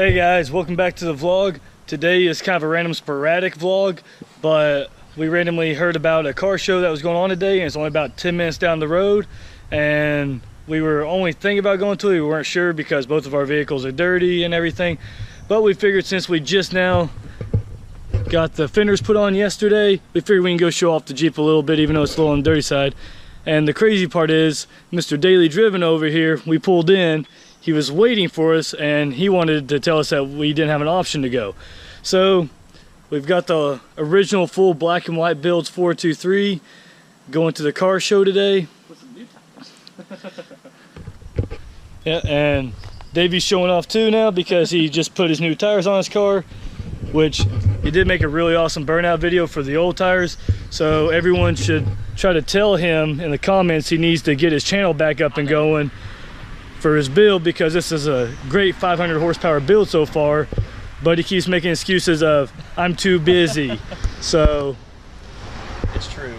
Hey guys, welcome back to the vlog. Today is kind of a random sporadic vlog, but we randomly heard about a car show that was going on today, and it's only about 10 minutes down the road, and we were only thinking about going to it. We weren't sure because both of our vehicles are dirty and everything, but we figured since we just now got the fenders put on yesterday, we figured we can go show off the Jeep a little bit, even though it's a little on the dirty side. And the crazy part is, Mr. Daily Driven over here, we pulled in, he was waiting for us, and he wanted to tell us that we didn't have an option to go. So we've got the original full black and white builds 423 going to the car show today. With some new tires. Yeah, and Davey's showing off too now because he just put his new tires on his car, which he did make a really awesome burnout video for the old tires. So everyone should try to tell him in the comments he needs to get his channel back up and going for his build, because this is a great 500 horsepower build so far, but he keeps making excuses of I'm too busy. So It's true.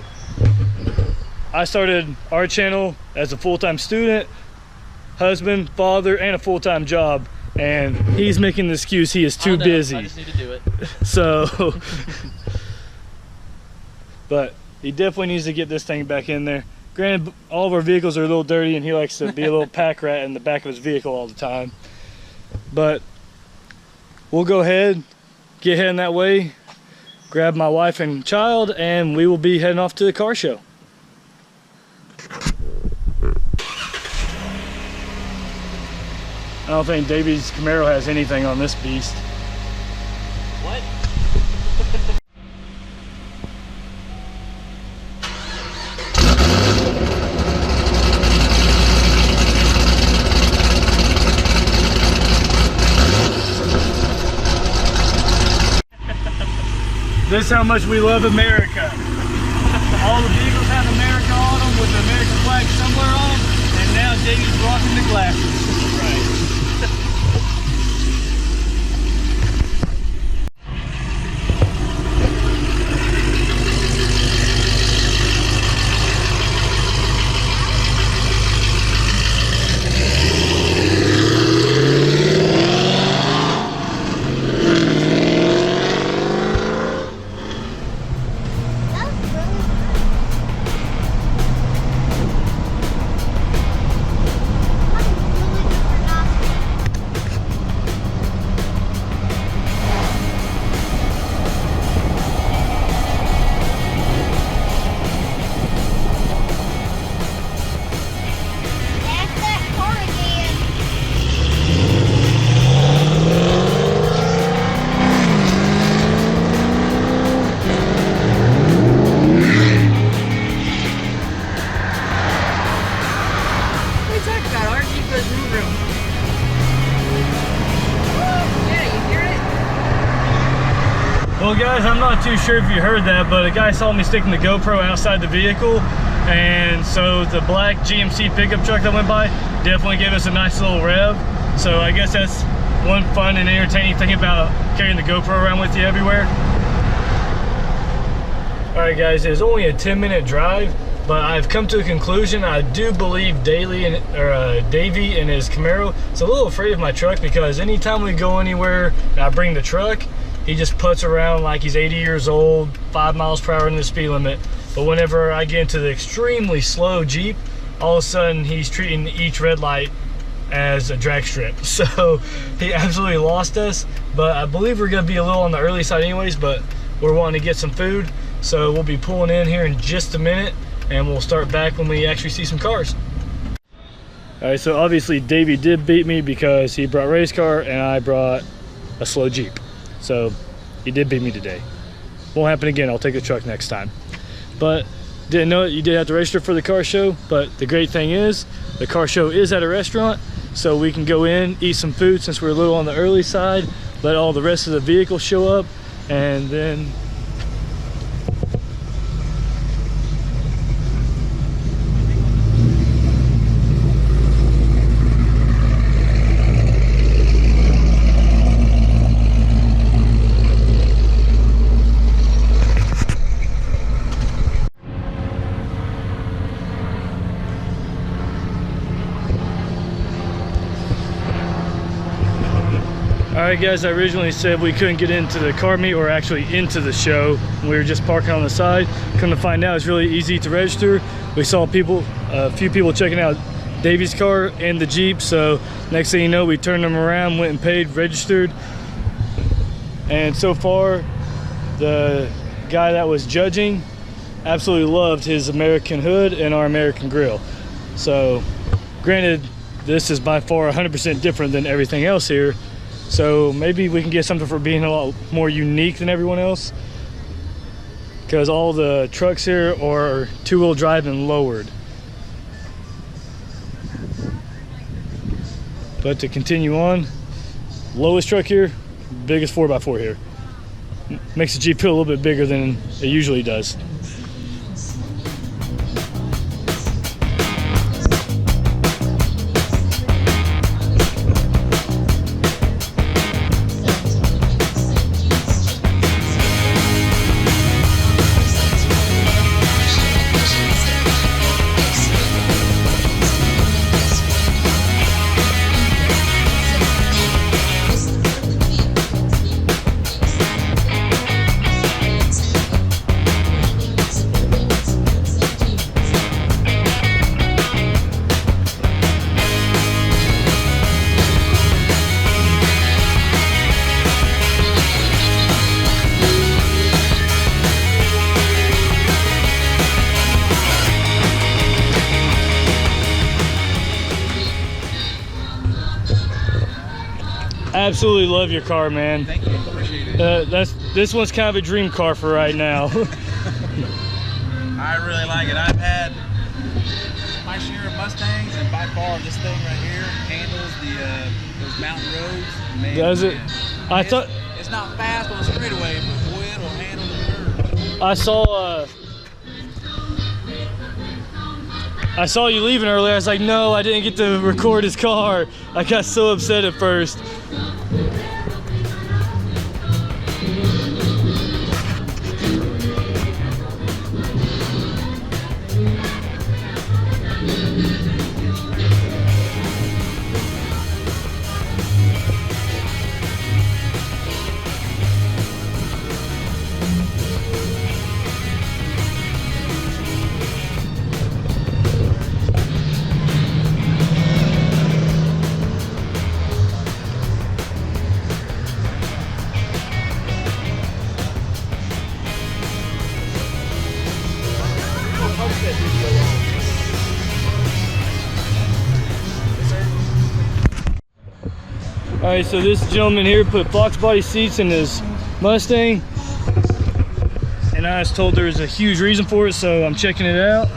I started our channel as a full-time student, husband, father, and a full-time job, and he's making the excuse he is too busy. I just need to do it. So but he definitely needs to get this thing back in there. Granted, all of our vehicles are a little dirty, and he likes to be a little pack rat in the back of his vehicle all the time. But we'll go ahead, get heading that way, grab my wife and child, and we will be heading off to the car show. I don't think Davey's Camaro has anything on this beast. What? This is how much we love America. All the vehicles have America on them with the American flag somewhere on them, and now Davey's rocking the glasses. Right. Well guys, I'm not too sure if you heard that, but a guy saw me sticking the GoPro outside the vehicle, and so the black GMC pickup truck that went by definitely gave us a nice little rev. So I guess that's one fun and entertaining thing about carrying the GoPro around with you everywhere. Alright guys, it's only a 10-minute drive, but I've come to a conclusion. I do believe Davey and his Camaro is a little afraid of my truck, because anytime we go anywhere and I bring the truck, he just puts around like he's 80 years old, 5 miles per hour in the speed limit. But whenever I get into the extremely slow Jeep, all of a sudden he's treating each red light as a drag strip. So he absolutely lost us, but I believe we're gonna be a little on the early side anyways, but we're wanting to get some food. So we'll be pulling in here in just a minute, and we'll start back when we actually see some cars. All right, so obviously Davey did beat me because he brought race car and I brought a slow Jeep. So he did beat me today. Won't happen again. I'll take the truck next time. But didn't know it, you did have to register for the car show. But the great thing is the car show is at a restaurant, so we can go in, eat some food since we're a little on the early side, let all the rest of the vehicles show up, and then Alright guys, I originally said we couldn't get into the car meet or actually into the show. We were just parking on the side. Come to find out, it's really easy to register. We saw a few people checking out Davy's car and the Jeep, so next thing you know, we turned them around, went and paid, registered. And so far, the guy that was judging absolutely loved his American hood and our American grill. So granted, this is by far 100% different than everything else here, so maybe we can get something for being a lot more unique than everyone else, because all the trucks here are two-wheel drive and lowered. But to continue on, lowest truck here, biggest 4x4 here. Makes the Jeep feel a little bit bigger than it usually does. Absolutely love your car, man. Thank you, appreciate it. This one's kind of a dream car for right now. I really like it. I've had my share of Mustangs, and by far this thing right here handles those mountain roads. Man, Does it? Man. It's not fast on the straightaway, but boy, it'll handle the curve. I saw you leaving earlier. I was like, no, I didn't get to record his car. I got so upset at first. Alright, so this gentleman here put Fox body seats in his Mustang, and I was told there was a huge reason for it, so I'm checking it out.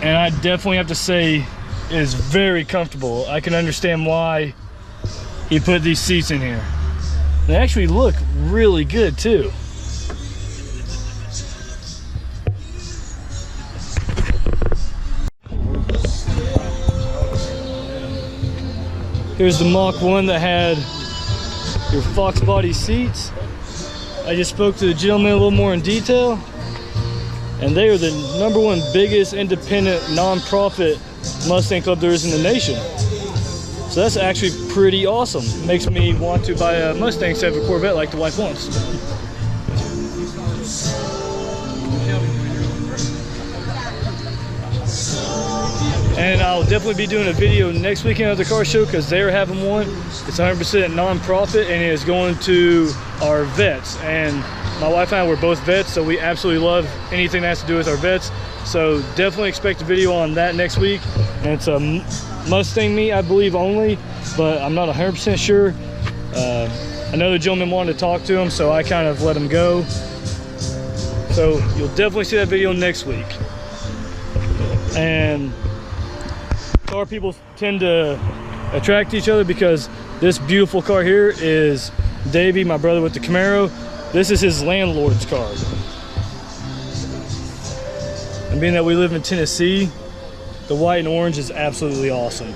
And I definitely have to say it is very comfortable. I can understand why he put these seats in here. They actually look really good too. Here's the Mach 1 that had your Fox body seats. I just spoke to the gentleman a little more in detail, and they are the #1 biggest independent non-profit Mustang club there is in the nation. So that's actually pretty awesome. Makes me want to buy a Mustang instead of a Corvette like the wife wants. And I'll definitely be doing a video next weekend at the car show, because they're having one. It's 100% non-profit, and it is going to our vets. And my wife and I were both vets, so we absolutely love anything that has to do with our vets. So definitely expect a video on that next week. And it's a Mustang meet, I believe, only, but I'm not 100% sure. Another gentleman wanted to talk to him, so I kind of let him go. So you'll definitely see that video next week. And car people tend to attract each other, because this beautiful car here is Davey, my brother with the Camaro. This is his landlord's car. And being that we live in Tennessee, the white and orange is absolutely awesome.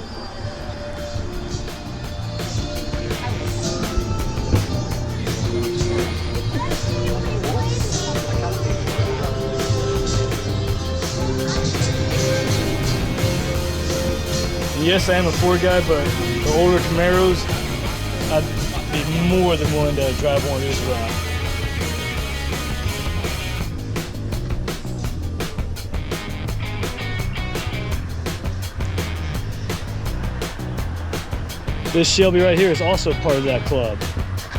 Yes, I am a Ford guy, but the older Camaros, be more than willing to drive one of these around. This Shelby right here is also part of that club.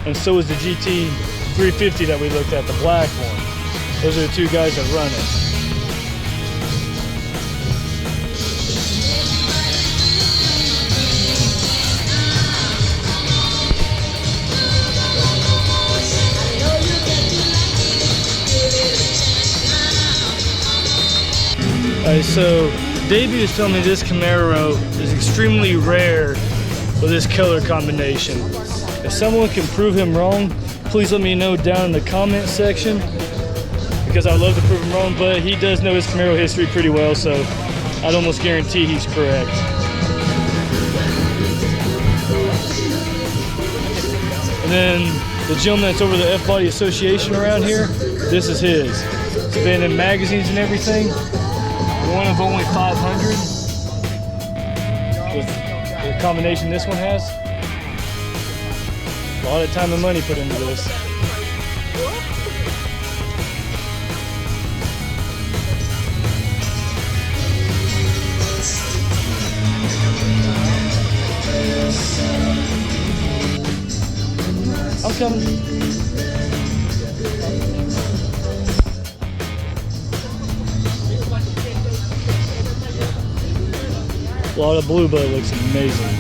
And so is the GT 350 that we looked at, the black one. Those are the two guys that run it. Alright, so Davey was telling me this Camaro is extremely rare with this color combination. If someone can prove him wrong, please let me know down in the comment section, because I'd love to prove him wrong, but he does know his Camaro history pretty well, so I'd almost guarantee he's correct. And then the gentleman that's over the F-Body Association around here, this is his. It's been in magazines and everything. One of only 500 with the combination this one has. A lot of time and money put into this. I'm coming. A lot of blue, but it looks amazing.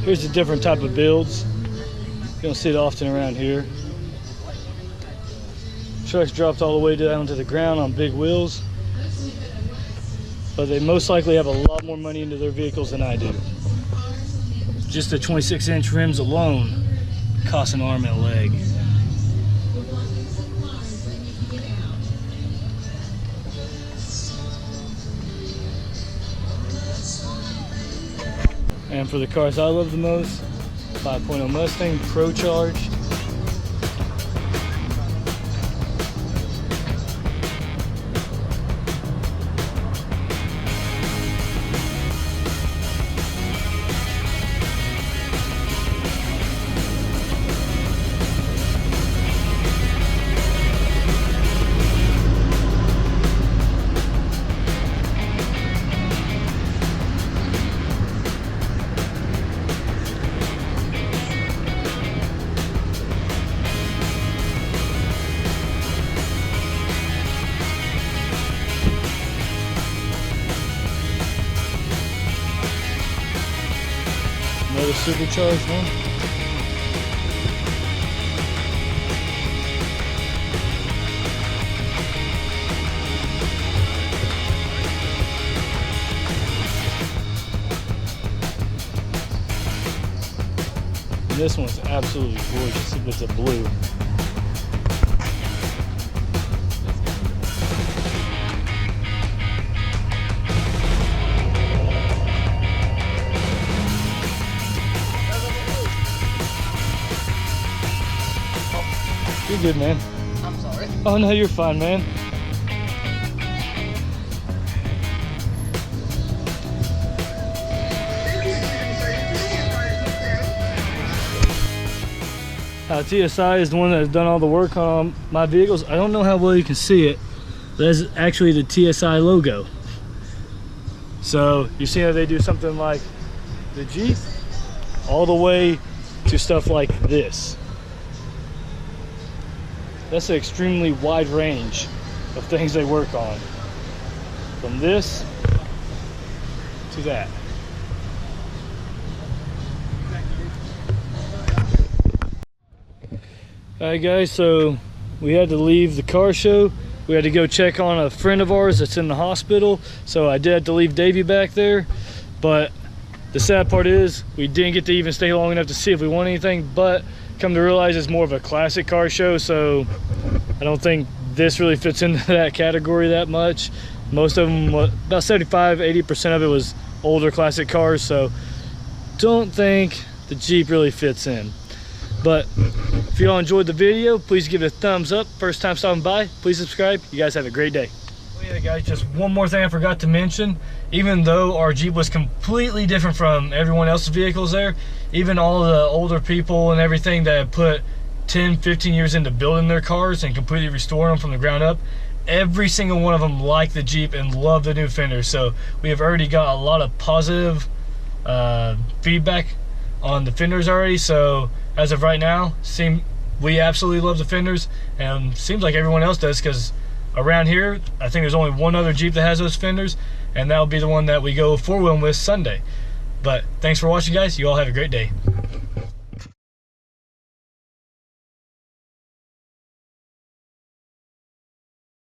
Here's a different type of builds. You don't see it often around here. Trucks dropped all the way down to the ground on big wheels, but they most likely have a lot more money into their vehicles than I do. Just the 26-inch rims alone cost an arm and a leg. And for the cars I love the most, 5.0 Mustang, Pro Charge. Another supercharged one. And this one's absolutely gorgeous with the blue. You're good, man. I'm sorry. Oh no, you're fine, man. TSI is the one that has done all the work on my vehicles. I don't know how well you can see it, but that's actually the TSI logo. So you see how they do something like the Jeep, all the way to stuff like this. That's an extremely wide range of things they work on. From this to that. Alright guys, so we had to leave the car show We had to go check on a friend of ours that's in the hospital, so I did have to leave Davey back there. But the sad part is we didn't get to even stay long enough to see if we want anything, but come to realize it's more of a classic car show, so I don't think this really fits into that category that much. Most of them, about 75-80% of it was older classic cars, so don't think the Jeep really fits in. But if you all enjoyed the video, please give it a thumbs up. First time stopping by, please subscribe. You guys have a great day. Oh yeah guys, just one more thing I forgot to mention. Even though our Jeep was completely different from everyone else's vehicles there, even all of the older people and everything that had put 10-15 years into building their cars and completely restoring them from the ground up, every single one of them liked the Jeep and loved the new fenders. So we have already got a lot of positive feedback on the fenders already. So as of right now, we absolutely love the fenders, and seems like everyone else does, because around here I think there's only one other Jeep that has those fenders, and that'll be the one that we go four-wheeling with Sunday. But thanks for watching guys, you all have a great day.